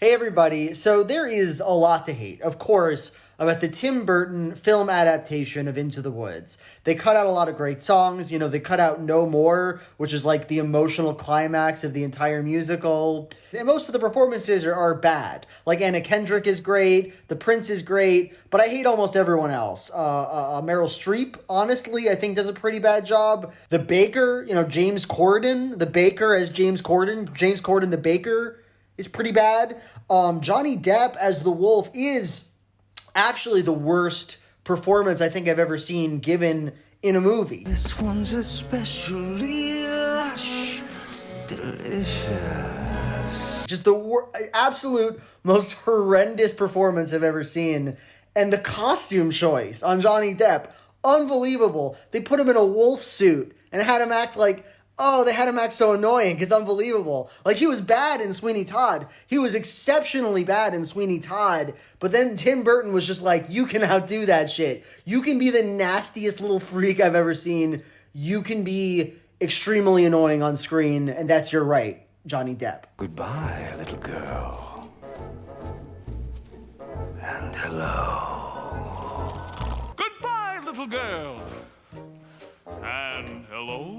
Hey everybody, so there is a lot to hate, of course, about the Tim Burton film adaptation of Into the Woods. They cut out a lot of great songs, they cut out No More, which is like the emotional climax of the entire musical. And most of the performances are bad. Like Anna Kendrick is great, The Prince is great, but I hate almost everyone else. Meryl Streep, honestly, I think does a pretty bad job. The Baker, James Corden, the Baker as James Corden the Baker, is pretty bad. Johnny Depp as the Wolf is actually the worst performance I think I've ever seen given in a movie. This one's especially lush, delicious. Just the absolute most horrendous performance I've ever seen. And the costume choice on Johnny Depp, unbelievable. They put him in a wolf suit and had him act like, they had him act so annoying. It's unbelievable. Like, he was bad in Sweeney Todd. He was exceptionally bad in Sweeney Todd. But then Tim Burton was just like, you can outdo that shit. You can be the nastiest little freak I've ever seen. You can be extremely annoying on screen, and that's your right, Johnny Depp. Goodbye, little girl. And hello. Goodbye, little girl. And hello.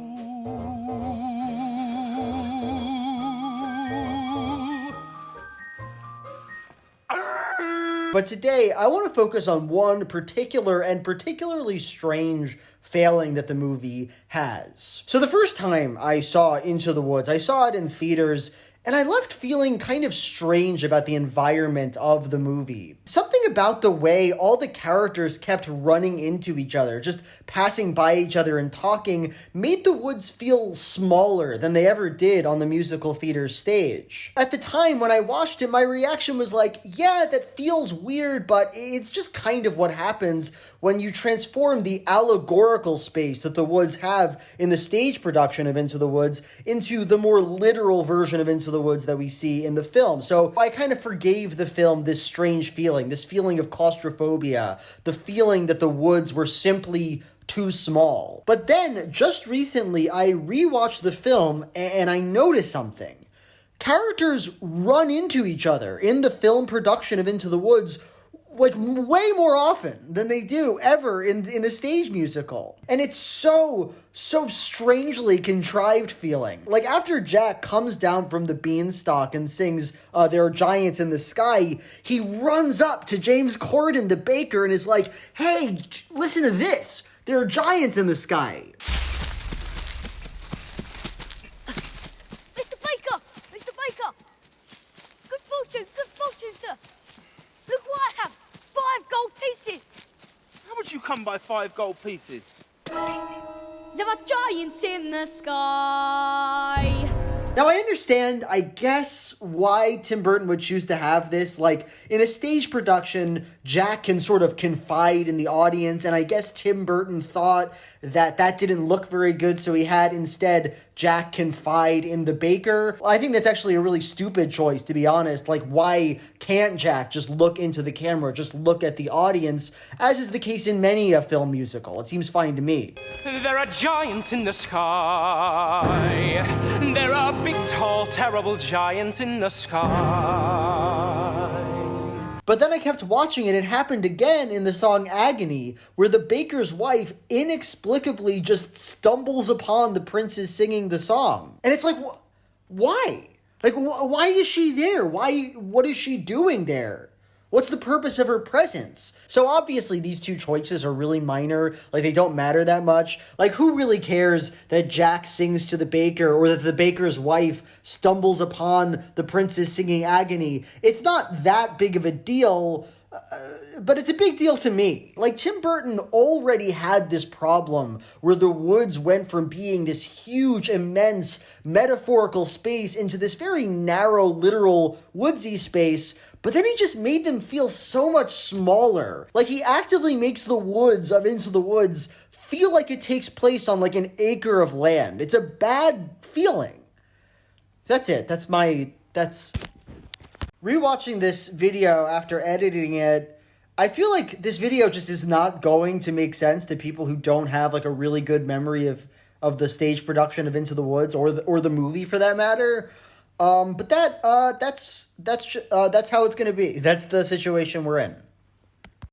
But today, I want to focus on one particular and particularly strange failing that the movie has. So the first time I saw Into the Woods, I saw it in theaters, and I left feeling kind of strange about the environment of the movie. Something about the way all the characters kept running into each other, just passing by each other and talking, made the woods feel smaller than they ever did on the musical theater stage. At the time when I watched it, my reaction was like, yeah, that feels weird, but it's just kind of what happens when you transform the allegorical space that the woods have in the stage production of Into the Woods into the more literal version of Into the Woods that we see in the film. So I kind of forgave the film this strange feeling, this feeling of claustrophobia, the feeling that the woods were simply too small. But then, just recently, I rewatched the film and I noticed something. Characters run into each other in the film production of Into the Woods like way more often than they do ever in a stage musical. And it's so strangely contrived feeling. Like, after Jack comes down from the beanstalk and sings There Are Giants in the Sky, he runs up to James Corden, the baker, and is like, hey, listen to this. There are giants in the sky. Mr. Baker! Mr. Baker! Good fortune, sir. Look what I have. 5 gold pieces. How would you come by 5 gold pieces? There are giants in the sky. Now, I understand, I guess, why Tim Burton would choose to have this. Like, in a stage production, Jack can sort of confide in the audience, and I guess Tim Burton thought that didn't look very good, so he had instead Jack confide in the baker. I think that's actually a really stupid choice, to be honest. Like, why can't Jack just look into the camera, just look at the audience, as is the case in many a film musical? It seems fine to me. There are giants in the sky. There are big, tall, terrible giants in the sky. But then I kept watching it. It happened again in the song Agony, where the baker's wife inexplicably just stumbles upon the princes singing the song. And it's like, why? Like, why is she there? What is she doing there? What's the purpose of her presence? So obviously these two choices are really minor. Like, they don't matter that much. Like, who really cares that Jack sings to the baker or that the baker's wife stumbles upon the princes singing Agony? It's not that big of a deal, but it's a big deal to me. Like, Tim Burton already had this problem where the woods went from being this huge, immense, metaphorical space into this very narrow, literal, woodsy space, but then he just made them feel so much smaller. Like, he actively makes the woods of Into the Woods feel like it takes place on, like, an acre of land. It's a bad feeling. That's it. That's rewatching this video after editing it, I feel like this video just is not going to make sense to people who don't have like a really good memory of the stage production of Into the Woods or the movie for that matter. But that's how it's gonna be. That's the situation we're in.